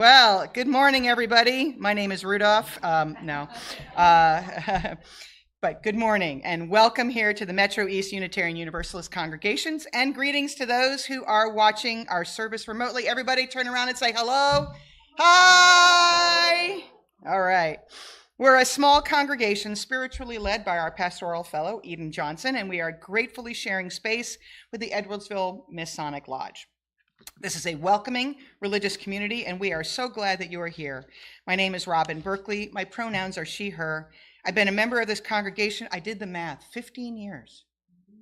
Well, good morning, everybody. My name is Rudolph. No. Uh, but good morning and welcome here to the Metro East Unitarian Universalist congregations, and greetings to those who are watching our service remotely. Everybody turn around and say hello. Hi. All right. We're a small congregation spiritually led by our pastoral fellow, Eden Johnson, and we are gratefully sharing space with the Edwardsville Masonic Lodge. This is a welcoming religious community, and we are so glad that you are here. My name is Robin Berkeley. My pronouns are she, her. I've been a member of this congregation, I did the math, 15 years.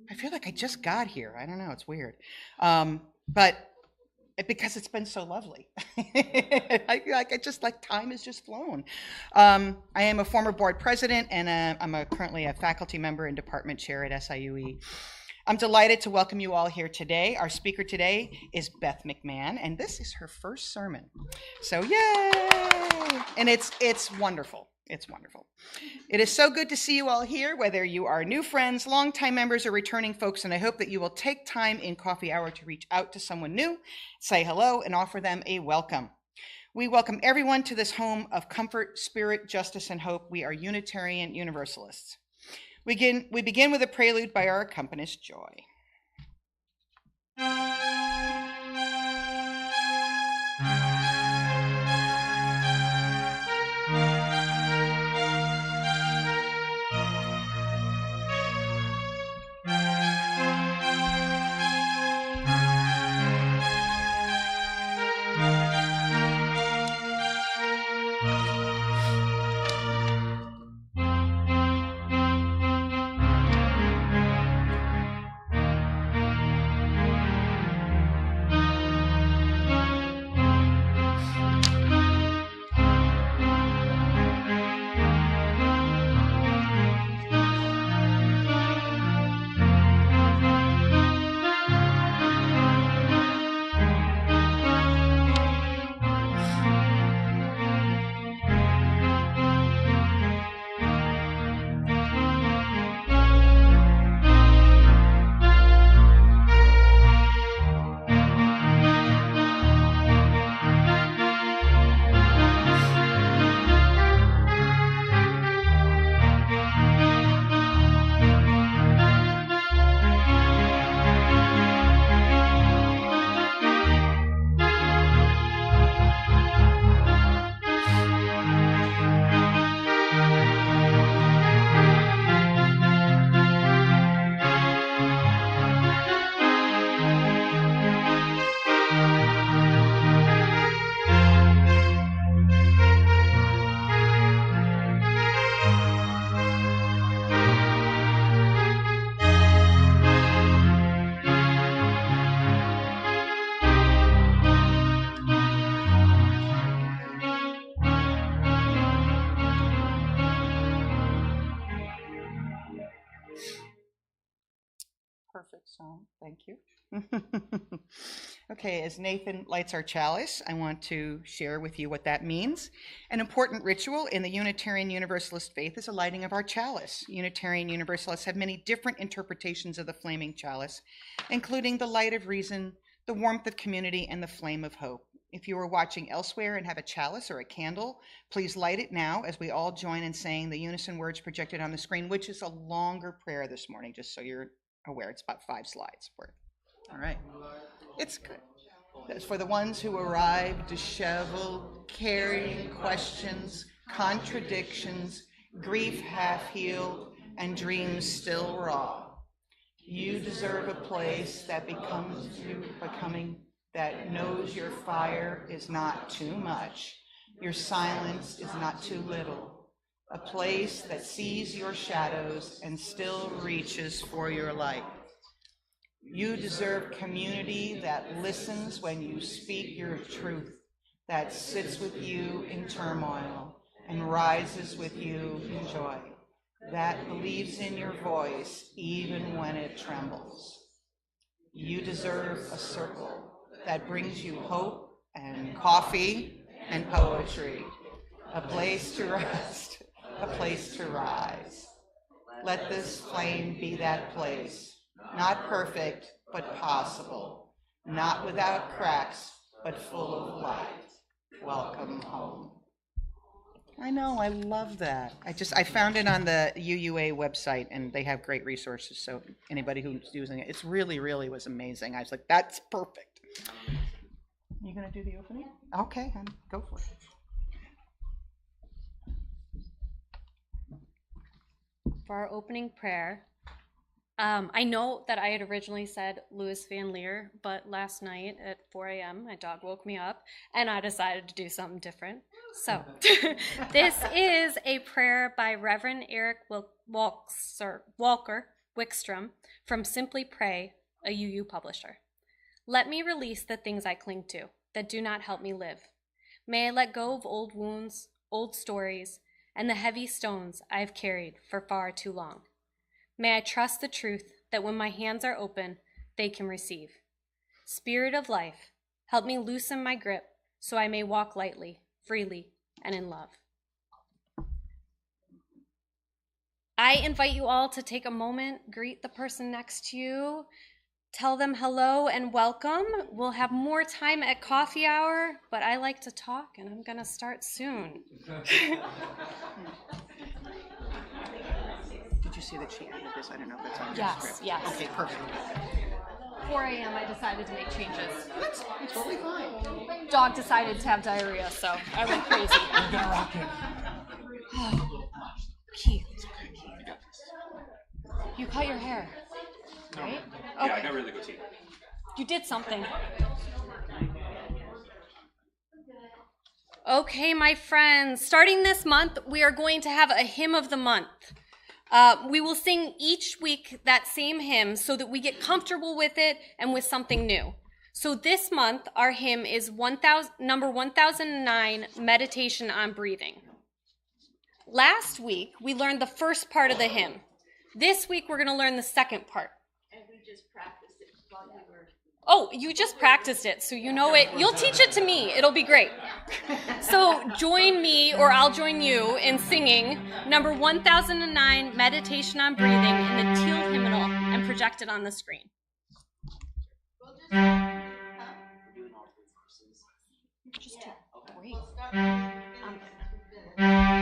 I feel like I just got here. I don't know, it's weird. But because it's been so lovely. I feel like time has just flown. I am a former board president, and I'm currently a faculty member and department chair at SIUE. I'm delighted to welcome you all here today. Our speaker today is Beth McMahon, and this is her first sermon. So yay! And it's wonderful. It's wonderful. It is so good to see you all here, whether you are new friends, longtime members, or returning folks, and I hope that you will take time in coffee hour to reach out to someone new, say hello, and offer them a welcome. We welcome everyone to this home of comfort, spirit, justice, and hope. We are Unitarian Universalists. We begin with a prelude by our accompanist, Joy. Perfect song, thank you. Okay, as Nathan lights our chalice, I want to share with you what that means. An important ritual in the Unitarian Universalist faith is a lighting of our chalice. Unitarian Universalists have many different interpretations of the flaming chalice, including the light of reason, the warmth of community, and the flame of hope. If you are watching elsewhere and have a chalice or a candle, please light it now as we all join in saying the unison words projected on the screen, which is a longer prayer this morning, just so you're aware. It's about 5 slides for it. All right. It's good. That's for the ones who arrive disheveled, carrying questions, contradictions, grief half-healed, and dreams still raw. You deserve a place that becomes you becoming, that knows your fire is not too much, your silence is not too little. A place that sees your shadows and still reaches for your light. You deserve community that listens when you speak your truth, that sits with you in turmoil and rises with you in joy, that believes in your voice even when it trembles. You deserve a circle that brings you hope and coffee and poetry, a place to rest, a place to rise. Let this flame be that place, not perfect, but possible, not without cracks, but full of light. welcome home. I know, I love that. I found it on the UUA website, and they have great resources, so anybody who's using it, it's really, really was amazing. I was like, that's perfect. You gonna do the opening? Okay, honey, go for it. For our opening prayer, I know that I had originally said Louis Van Leer, but last night at 4 a.m. my dog woke me up and I decided to do something different. So this is a prayer by Reverend Eric Walker Wickstrom from Simply Pray, a UU publisher. Let me release the things I cling to that do not help me live. May I let go of old wounds, old stories, and the heavy stones I have carried for far too long. May I trust the truth that when my hands are open, they can receive. Spirit of life, help me loosen my grip so I may walk lightly, freely, and in love. I invite you all to take a moment, greet the person next to you, tell them hello and welcome. We'll have more time at coffee hour, but I like to talk and I'm gonna start soon. Did you see that she added this? I don't know if that's on your Yes, script. yes. Okay, perfect. 4 a.m. I decided to make changes. That's totally fine. Dog decided to have diarrhea, so I went crazy. We're gonna rock it. Keith, you cut your hair, right? Yeah, I got really good teeth. You did something. Okay, my friends, starting this month, we are going to have a hymn of the month. We will sing each week that same hymn so that we get comfortable with it and with something new. So this month, our hymn is number 1009, Meditation on Breathing. Last week, we learned the first part of the hymn. This week, we're going to learn the second part. And we just practiced it while you were... Oh, you just practiced it, so you know it. You'll teach it to me. It'll be great. So join me, or I'll join you, in singing number 1009, Meditation on Breathing, in the teal hymnal, and project it on the screen. We'll just... Doing all three verses. Just two. Great. We'll start with the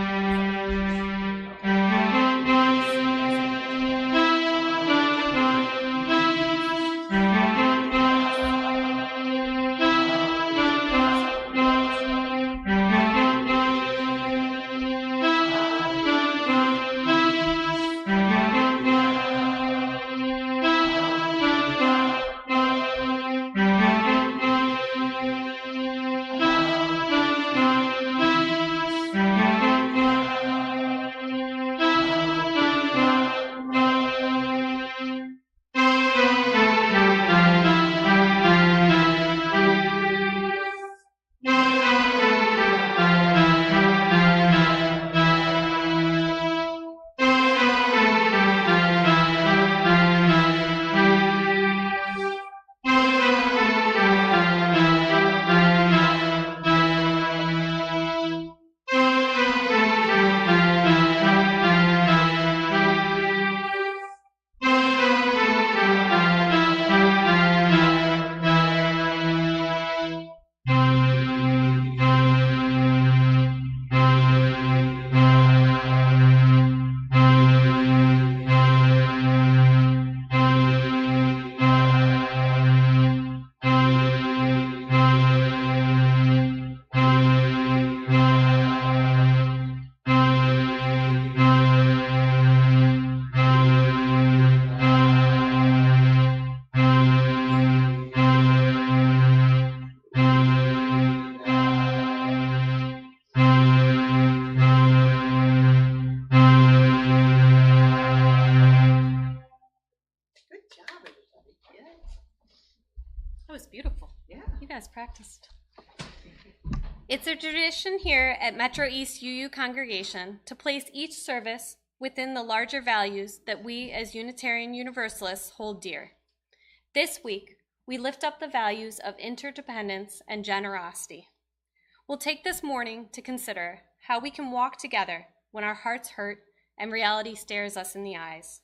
That was beautiful. Yeah. You guys practiced. It's a tradition here at Metro East UU congregation to place each service within the larger values that we as Unitarian Universalists hold dear. This week, we lift up the values of interdependence and generosity. We'll take this morning to consider how we can walk together when our hearts hurt and reality stares us in the eyes.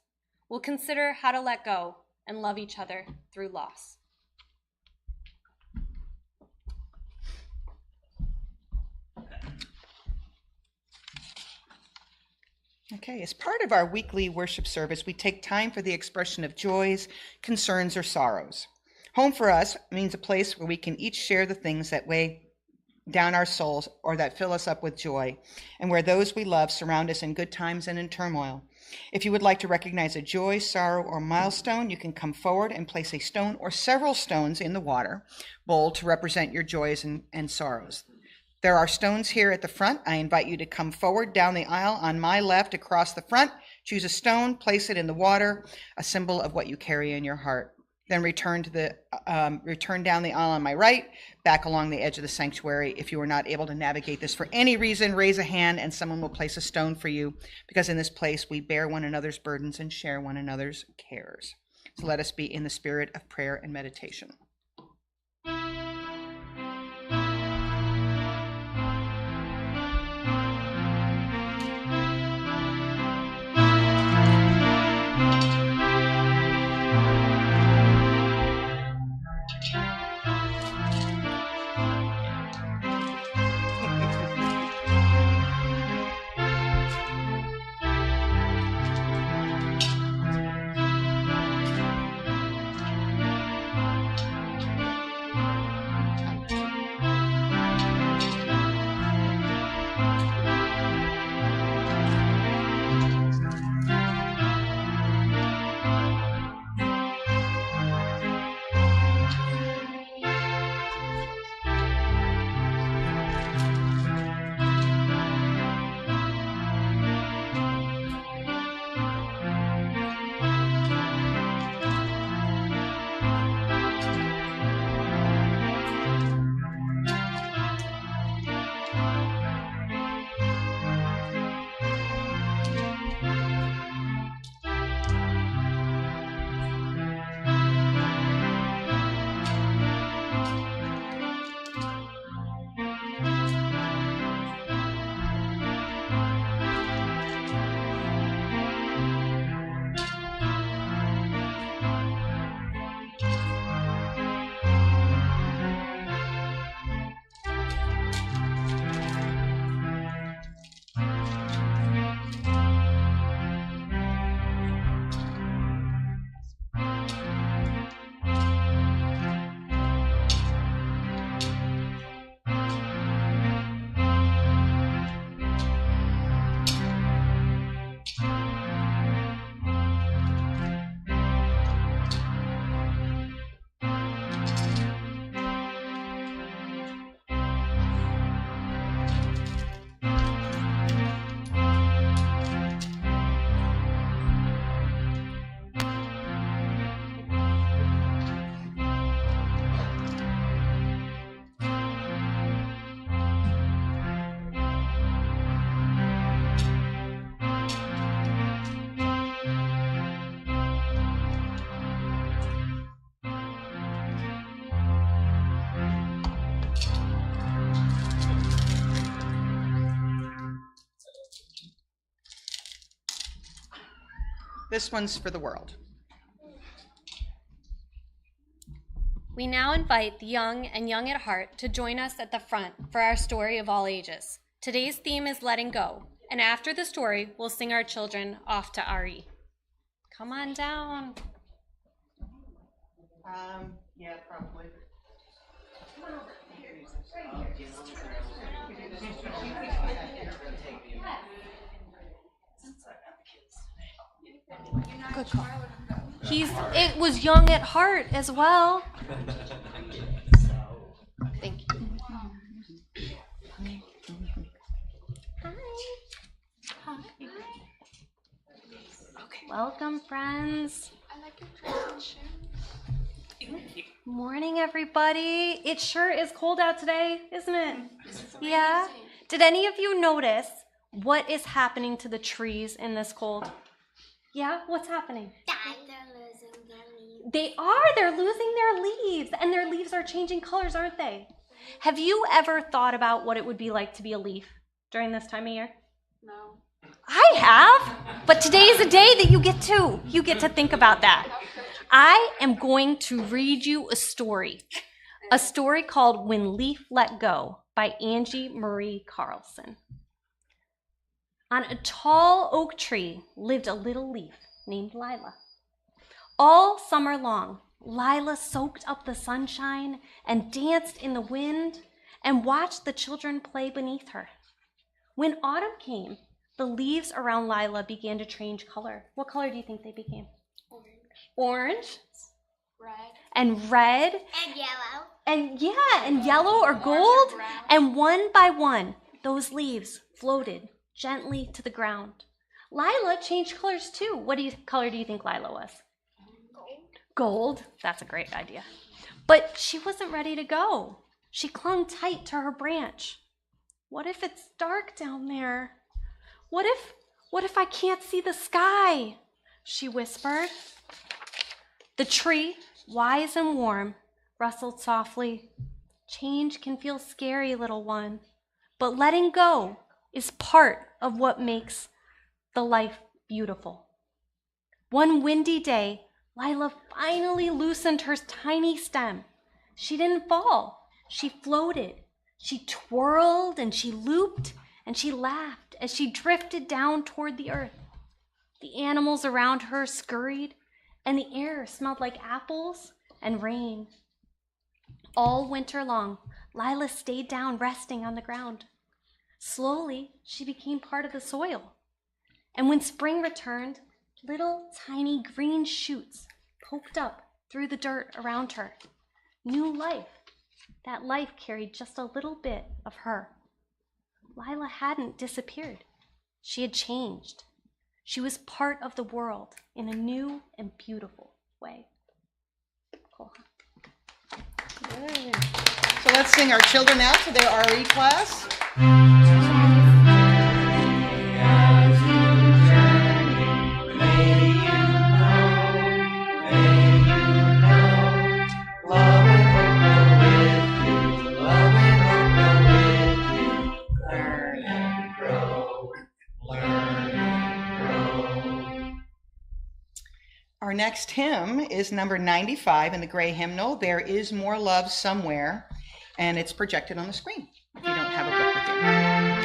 We'll consider how to let go and love each other through loss. Okay, as part of our weekly worship service, we take time for the expression of joys, concerns, or sorrows. Home for us means a place where we can each share the things that weigh down our souls or that fill us up with joy, and where those we love surround us in good times and in turmoil. If you would like to recognize a joy, sorrow, or milestone, you can come forward and place a stone or several stones in the water bowl to represent your joys and sorrows. There are stones here at the front. I invite you to come forward down the aisle on my left across the front. Choose a stone, place it in the water, a symbol of what you carry in your heart. Then return down the aisle on my right, back along the edge of the sanctuary. If you are not able to navigate this for any reason, raise a hand and someone will place a stone for you, because in this place we bear one another's burdens and share one another's cares. So let us be in the spirit of prayer and meditation. This one's for the world. We now invite the young and young at heart to join us at the front for our story of all ages. Today's theme is letting go, and after the story, we'll sing our children off to RE. Come on down. Yeah, probably. Good call. It was young at heart as well. Thank you. Hi. Okay. Welcome, friends. I like your transition. Morning, everybody. It sure is cold out today, isn't it? Yeah. Did any of you notice what is happening to the trees in this cold? Yeah, what's happening? They're losing their leaves. They are. They're losing their leaves, and their leaves are changing colors, aren't they? Have you ever thought about what it would be like to be a leaf during this time of year? No. I have, but today is a day that you get to think about that. I am going to read you a story called When Leaf Let Go by Angie Marie Carlson. On a tall oak tree lived a little leaf named Lila. All summer long, Lila soaked up the sunshine and danced in the wind and watched the children play beneath her. When autumn came, the leaves around Lila began to change color. What color do you think they became? Orange. Red. And red. And yellow. And yellow or gold. And one by one, those leaves floated gently to the ground. Lila changed colors too. What color do you think Lila was? Gold. That's a great idea. But she wasn't ready to go. She clung tight to her branch. What if it's dark down there? What if I can't see the sky? She whispered. The tree, wise and warm, rustled softly. Change can feel scary, little one, but letting go is part of what makes the life beautiful. One windy day, Lila finally loosened her tiny stem. She didn't fall. She floated. She twirled and she looped and she laughed as she drifted down toward the earth. The animals around her scurried, and the air smelled like apples and rain. All winter long, Lila stayed down resting on the ground. Slowly, she became part of the soil. And when spring returned, little tiny green shoots poked up through the dirt around her. New life. That life carried just a little bit of her. Lila hadn't disappeared. She had changed. She was part of the world in a new and beautiful way. Cool. Good. So let's sing our children out to their RE class. Our next hymn is number 95 in the Gray Hymnal, There Is More Love Somewhere, and it's projected on the screen if you don't have a book with you.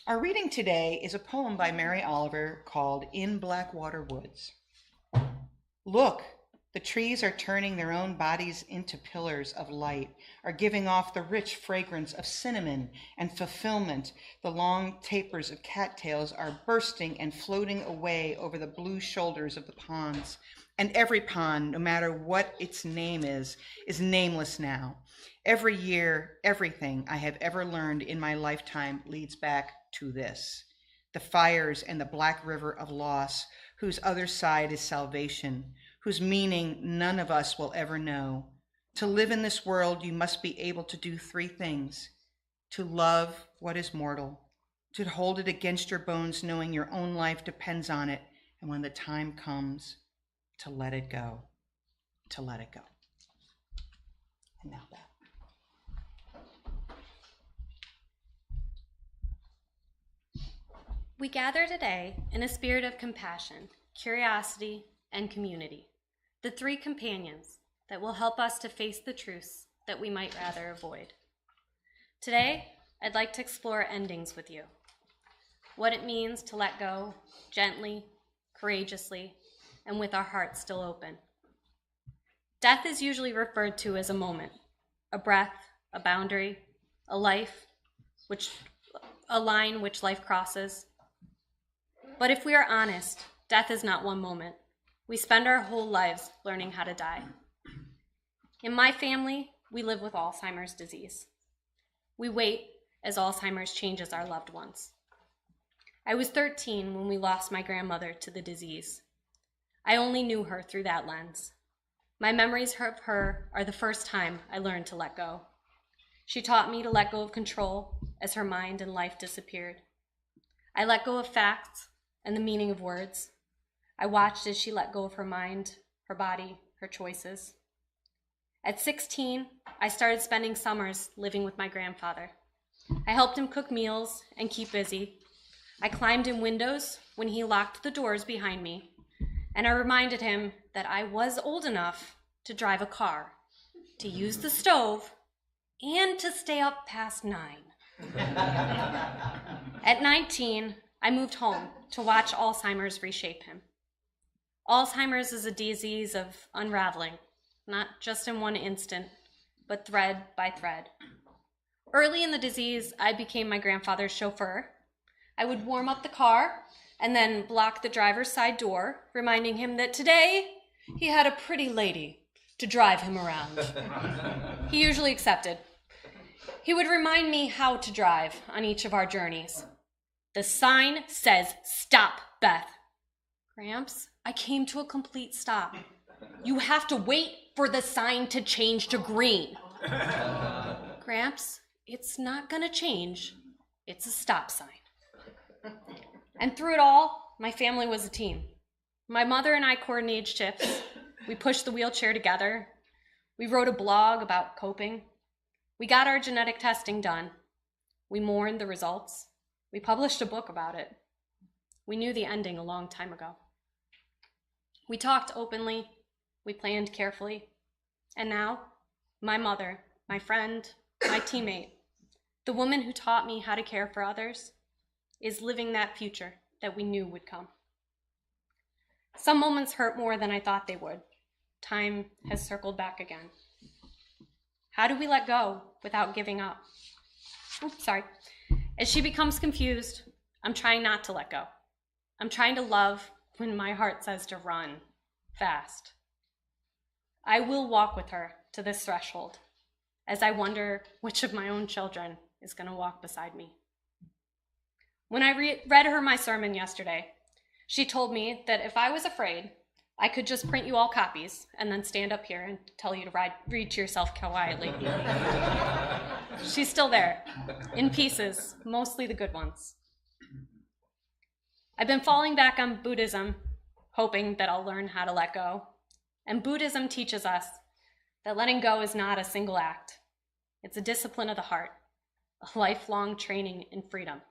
Our reading today is a poem by Mary Oliver called In Blackwater Woods. Look, The trees are turning their own bodies into pillars of light, are giving off the rich fragrance of cinnamon and fulfillment. The long tapers of cattails are bursting and floating away over the blue shoulders of the ponds. And every pond, no matter what its name is nameless now. Every year, everything I have ever learned in my lifetime leads back to this. The fires and the black river of loss, whose other side is salvation, whose meaning none of us will ever know. To live in this world, you must be able to do three things: to love what is mortal, to hold it against your bones, knowing your own life depends on it, and when the time comes, to let it go, to let it go. And now that. We gather today in a spirit of compassion, curiosity, and community, the three companions that will help us to face the truths that we might rather avoid. Today, I'd like to explore endings with you, what it means to let go gently, courageously, and with our hearts still open. Death is usually referred to as a moment, a breath, a boundary, a line which life crosses. But if we are honest, death is not one moment. We spend our whole lives learning how to die. In my family, we live with Alzheimer's disease. We wait as Alzheimer's changes our loved ones. I was 13 when we lost my grandmother to the disease. I only knew her through that lens. My memories of her are the first time I learned to let go. She taught me to let go of control as her mind and life disappeared. I let go of facts and the meaning of words. I watched as she let go of her mind, her body, her choices. At 16, I started spending summers living with my grandfather. I helped him cook meals and keep busy. I climbed in windows when he locked the doors behind me, and I reminded him that I was old enough to drive a car, to use the stove, and to stay up past 9. At 19, I moved home to watch Alzheimer's reshape him. Alzheimer's is a disease of unraveling, not just in one instant, but thread by thread. Early in the disease, I became my grandfather's chauffeur. I would warm up the car and then block the driver's side door, reminding him that today he had a pretty lady to drive him around. He usually accepted. He would remind me how to drive on each of our journeys. The sign says, "Stop, Beth." Gramps, I came to a complete stop. You have to wait for the sign to change to green. Gramps, it's not gonna change. It's a stop sign. And through it all, my family was a team. My mother and I coordinated shifts. We pushed the wheelchair together. We wrote a blog about coping. We got our genetic testing done. We mourned the results. We published a book about it. We knew the ending a long time ago. We talked openly. We planned carefully. And now, my mother, my friend, my teammate, the woman who taught me how to care for others, is living that future that we knew would come. Some moments hurt more than I thought they would. Time has circled back again. How do we let go without giving up? Oops, sorry. As she becomes confused, I'm trying not to let go. I'm trying to love when my heart says to run fast. I will walk with her to this threshold as I wonder which of my own children is going to walk beside me. When I read her my sermon yesterday, she told me that if I was afraid, I could just print you all copies and then stand up here and tell you to read to yourself quietly. She's still there, in pieces, mostly the good ones. I've been falling back on Buddhism, hoping that I'll learn how to let go. And Buddhism teaches us that letting go is not a single act. It's a discipline of the heart, a lifelong training in freedom.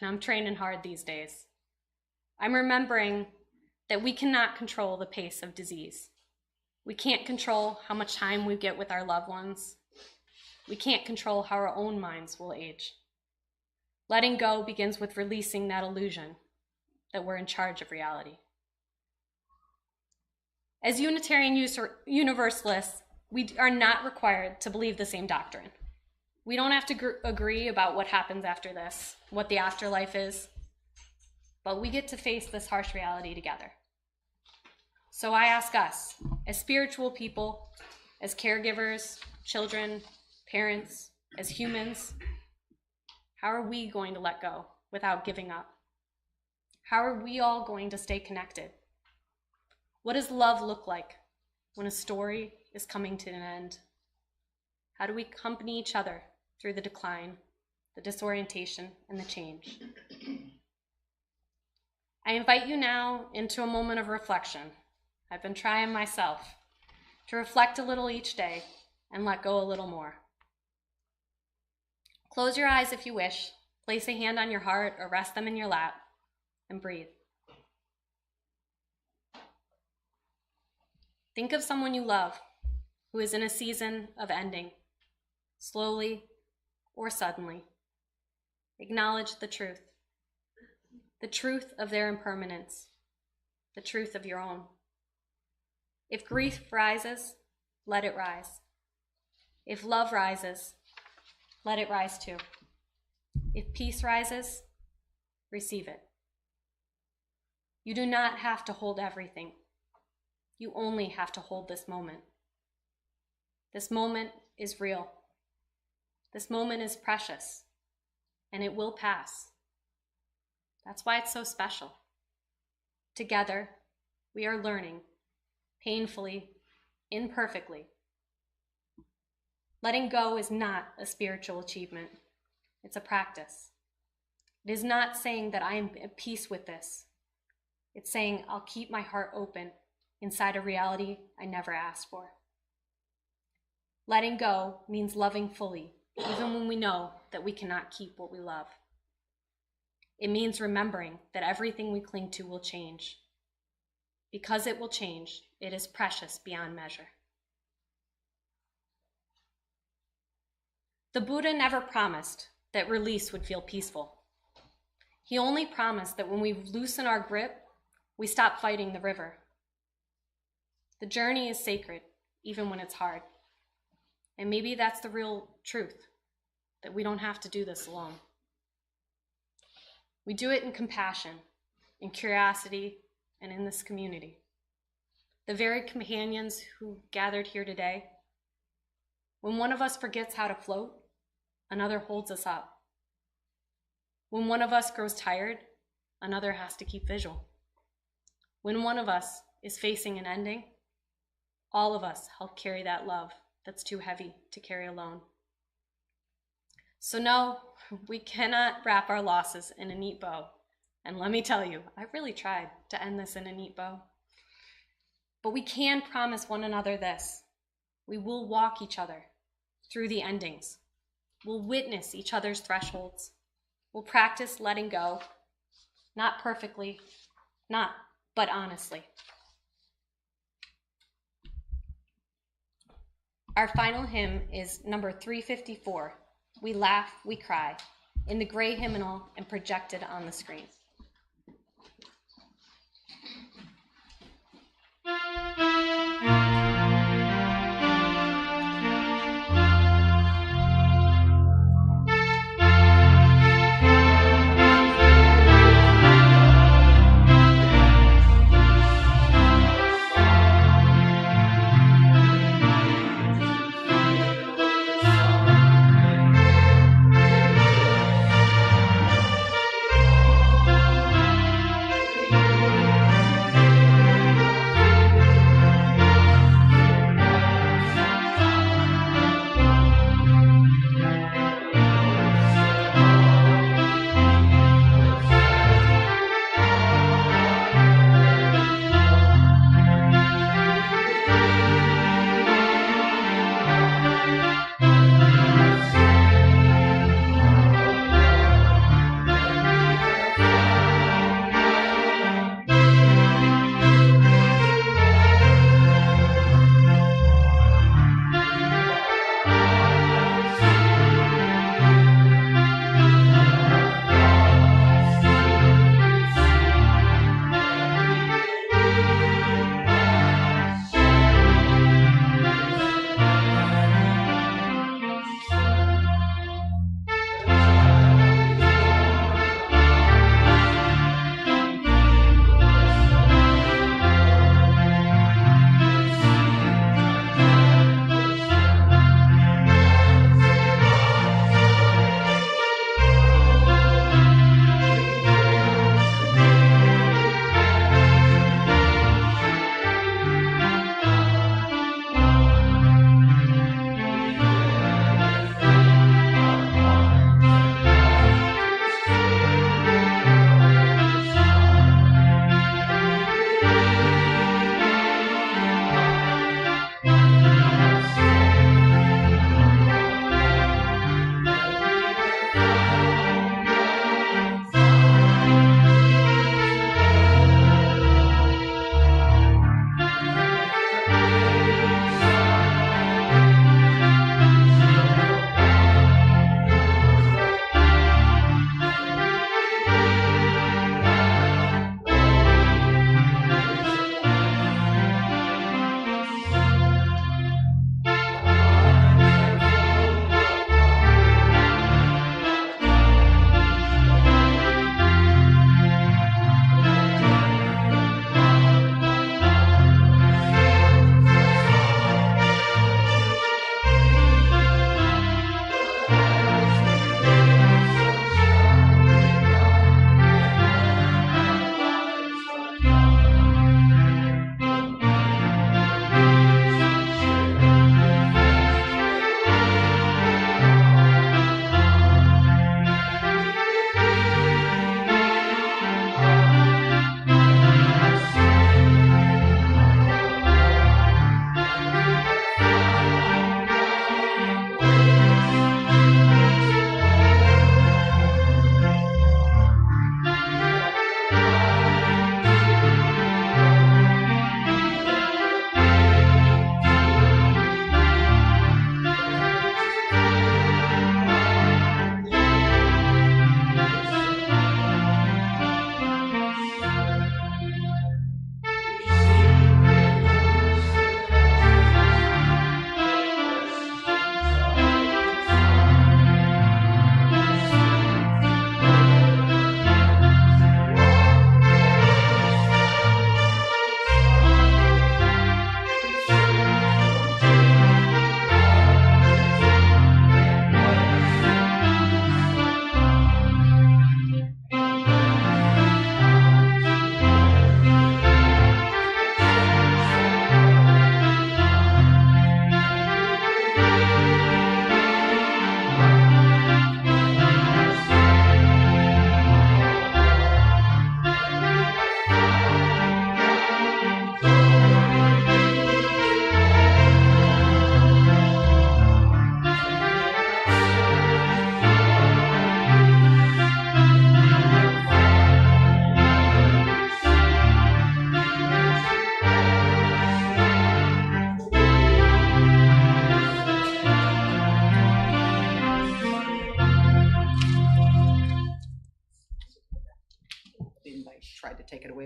And I'm training hard these days. I'm remembering that we cannot control the pace of disease. We can't control how much time we get with our loved ones. We can't control how our own minds will age. Letting go begins with releasing that illusion that we're in charge of reality. As Unitarian Universalists, we are not required to believe the same doctrine. We don't have to agree about what happens after this, what the afterlife is, but we get to face this harsh reality together. So I ask us, as spiritual people, as caregivers, children, parents, as humans, how are we going to let go without giving up? How are we all going to stay connected? What does love look like when a story is coming to an end? How do we accompany each other through the decline, the disorientation, and the change? I invite you now into a moment of reflection. I've been trying myself to reflect a little each day and let go a little more. Close your eyes if you wish, place a hand on your heart or rest them in your lap, and breathe. Think of someone you love who is in a season of ending, slowly or suddenly. Acknowledge the truth of their impermanence, the truth of your own. If grief rises, let it rise. If love rises, let it rise too. If peace rises, receive it. You do not have to hold everything. You only have to hold this moment. This moment is real. This moment is precious, and it will pass. That's why it's so special. Together, we are learning, painfully, imperfectly. Letting go is not a spiritual achievement. It's a practice. It is not saying that I am at peace with this. It's saying I'll keep my heart open inside a reality I never asked for. Letting go means loving fully, even when we know that we cannot keep what we love. It means remembering that everything we cling to will change. Because it will change, it is precious beyond measure. The Buddha never promised that release would feel peaceful. He only promised that when we loosen our grip, we stop fighting the river. The journey is sacred, even when it's hard. And maybe that's the real truth, that we don't have to do this alone. We do it in compassion, in curiosity, and in this community. The very companions who gathered here today, when one of us forgets how to float, another holds us up. When one of us grows tired, another has to keep vigil. When one of us is facing an ending, all of us help carry that love that's too heavy to carry alone. So no, we cannot wrap our losses in a neat bow. And let me tell you, I really tried to end this in a neat bow. But we can promise one another this. We will walk each other through the endings. We'll witness each other's thresholds. We'll practice letting go, not perfectly, but honestly. Our final hymn is number 354, We Laugh, We Cry, in the gray hymnal and projected on the screen.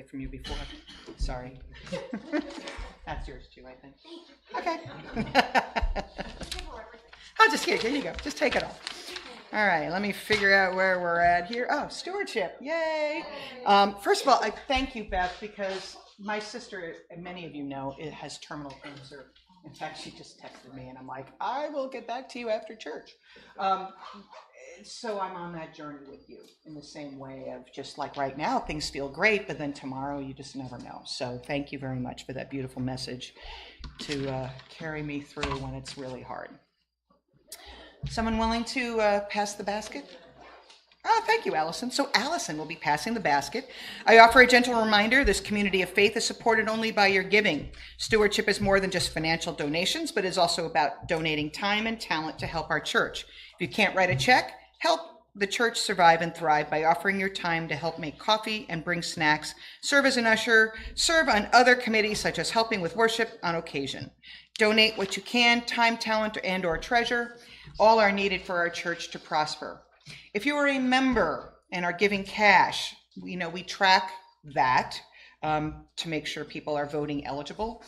it from you before. Sorry. That's yours too, I think. Okay. I'll just here you go. Just take it off. All right, let me figure out where we're at here. Oh, stewardship. Yay. First of all, I thank you, Beth, because my sister, and many of you know, it has terminal cancer. In fact, she just texted me, and I'm like, I will get back to you after church. So I'm on that journey with you in the same way of just like right now, things feel great, but then tomorrow you just never know. So thank you very much for that beautiful message to carry me through when it's really hard. Someone willing to pass the basket? Oh, thank you, Allison. So Allison will be passing the basket. I offer a gentle reminder, this community of faith is supported only by your giving. Stewardship is more than just financial donations, but is also about donating time and talent to help our church. If you can't write a check, help the church survive and thrive by offering your time to help make coffee and bring snacks, serve as an usher, serve on other committees such as helping with worship on occasion. Donate what you can, time, talent, and/or treasure. All are needed for our church to prosper. If you are a member and are giving cash, we track that to make sure people are voting eligible.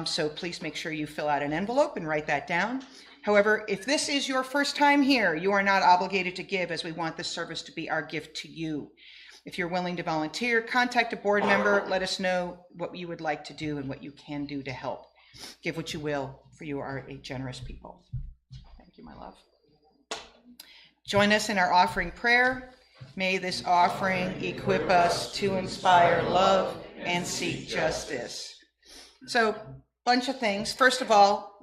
So please make sure you fill out an envelope and write that down. However, if this is your first time here, you are not obligated to give, as we want this service to be our gift to you. If you're willing to volunteer, contact a board member. Let us know what you would like to do and what you can do to help. Give what you will, for you are a generous people. Thank you, my love. Join us in our offering prayer. May this offering equip us to inspire love and seek justice. So, bunch of things. First of all,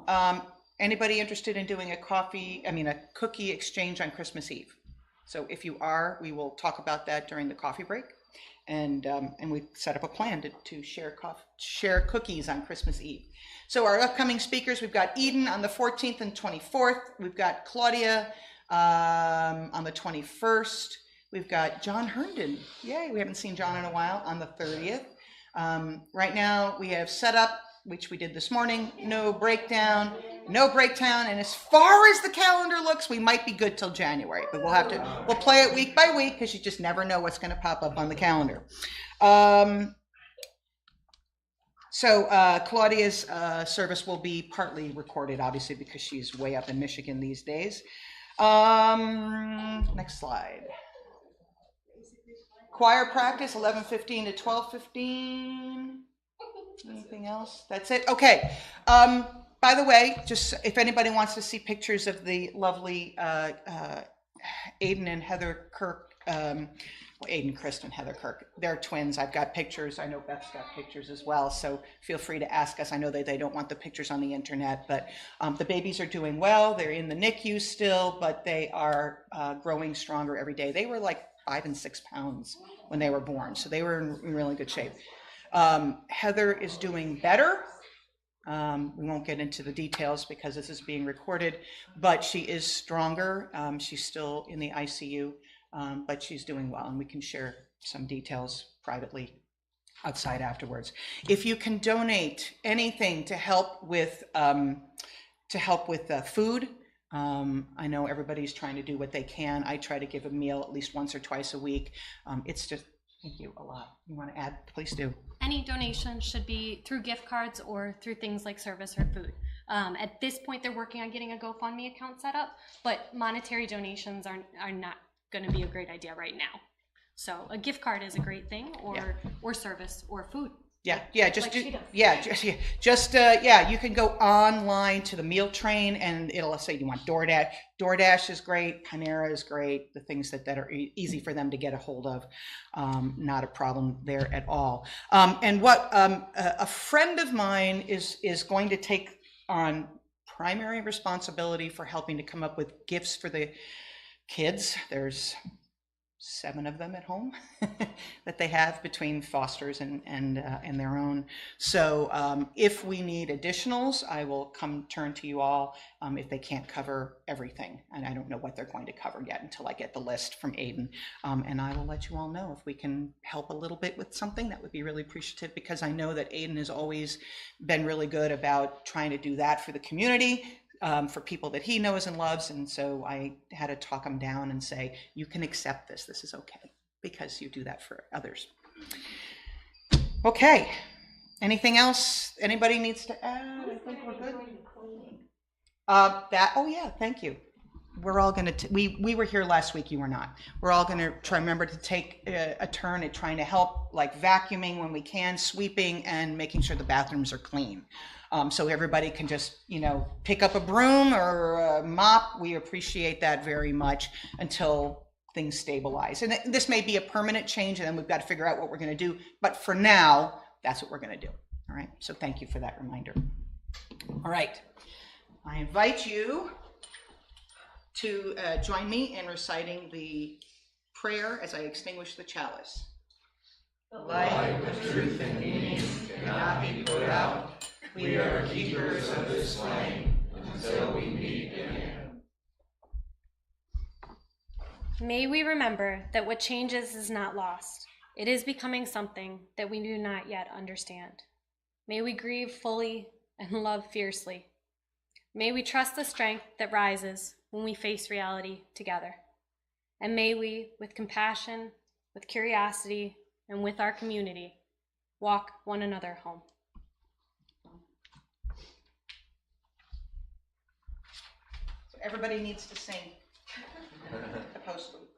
anybody interested in doing a cookie exchange on Christmas Eve? So if you are, we will talk about that during the coffee break. And we set up a plan to share cookies on Christmas Eve. So our upcoming speakers, we've got Eden on the 14th and 24th. We've got Claudia on the 21st. We've got John Herndon. Yay, we haven't seen John in a while, on the 30th. Right now we have set up, which we did this morning, no breakdown. And as far as the calendar looks, we might be good till January, but we'll play it week by week because you just never know what's going to pop up on the calendar. So Claudia's service will be partly recorded, obviously, because she's way up in Michigan these days. Next slide. Choir practice, 11:15 to 12:15. Anything else? That's it? Okay. By the way, just if anybody wants to see pictures of the lovely Aiden and Heather Kirk, Aiden, Kristen, Heather Kirk, they're twins. I've got pictures. I know Beth's got pictures as well, so feel free to ask us. I know they don't want the pictures on the internet, but the babies are doing well. They're in the NICU still, but they are growing stronger every day. They were like 5 and 6 pounds when they were born, so they were in really good shape. Heather is doing better. We won't get into the details because this is being recorded, but she is stronger. She's still in the ICU, but she's doing well, and we can share some details privately outside afterwards. If you can donate anything to help with food, I know everybody's trying to do what they can. I try to give a meal at least once or twice a week. It's just, thank you a lot. You want to add? Please do. Any donation should be through gift cards or through things like service or food. At this point, they're working on getting a GoFundMe account set up, but monetary donations are not going to be a great idea right now. So a gift card is a great thing, or service or food. You can go online to the meal train and it'll say you want DoorDash. DoorDash is great. Panera is great. The things that are easy for them to get a hold of. Not a problem there at all. And what a friend of mine is going to take on primary responsibility for helping to come up with gifts for the kids. There's 7 of them at home that they have between fosters and their own. So if we need additionals, I will turn to you all if they can't cover everything. And I don't know what they're going to cover yet until I get the list from Aiden. And I will let you all know if we can help a little bit with something. That would be really appreciative, because I know that Aiden has always been really good about trying to do that for the community. For people that he knows and loves, and so I had to talk him down and say, you can accept this is okay, because you do that for others. Okay, anything else anybody needs to add? I think we're good. Oh yeah, thank you. We're all gonna, we were here last week, you were not. We're all gonna try, remember to take a turn at trying to help, like vacuuming when we can, sweeping, and making sure the bathrooms are clean. So everybody can just, pick up a broom or a mop. We appreciate that very much until things stabilize. And this may be a permanent change, and then we've got to figure out what we're gonna do. But for now, that's what we're gonna do. All right, so thank you for that reminder. All right, I invite you to join me in reciting the prayer as I extinguish the chalice. The light of truth and meaning cannot be put out. We are keepers of this flame until we meet again. May we remember that what changes is not lost. It is becoming something that we do not yet understand. May we grieve fully and love fiercely. May we trust the strength that rises when we face reality together. And may we, with compassion, with curiosity, and with our community, walk one another home. So everybody needs to sing the postlude.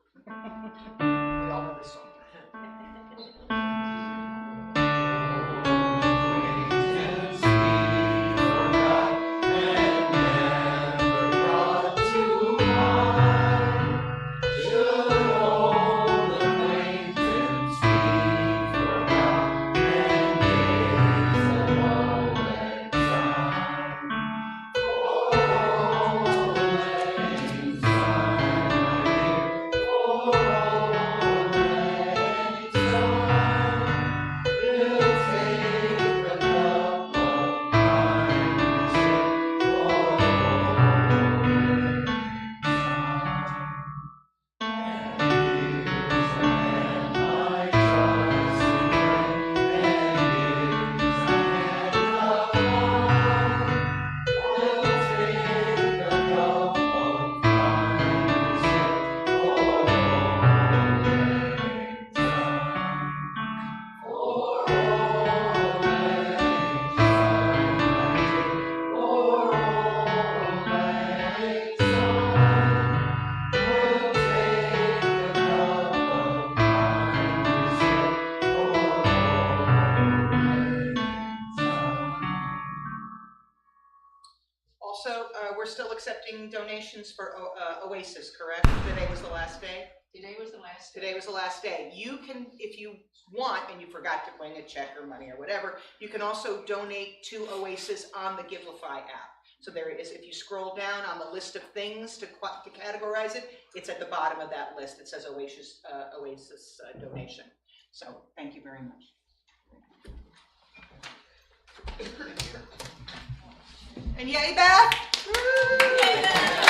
We all know this song. We're still accepting donations for Oasis, correct? Today was the last day? Today was the last day. Today was the last day. You can, if you want, and you forgot to bring a check or money or whatever, you can also donate to Oasis on the Givelify app. So there is, if you scroll down on the list of things to categorize it, it's at the bottom of that list. It says Oasis donation. So thank you very much. And yay, Beth! Woo! Yay, Beth!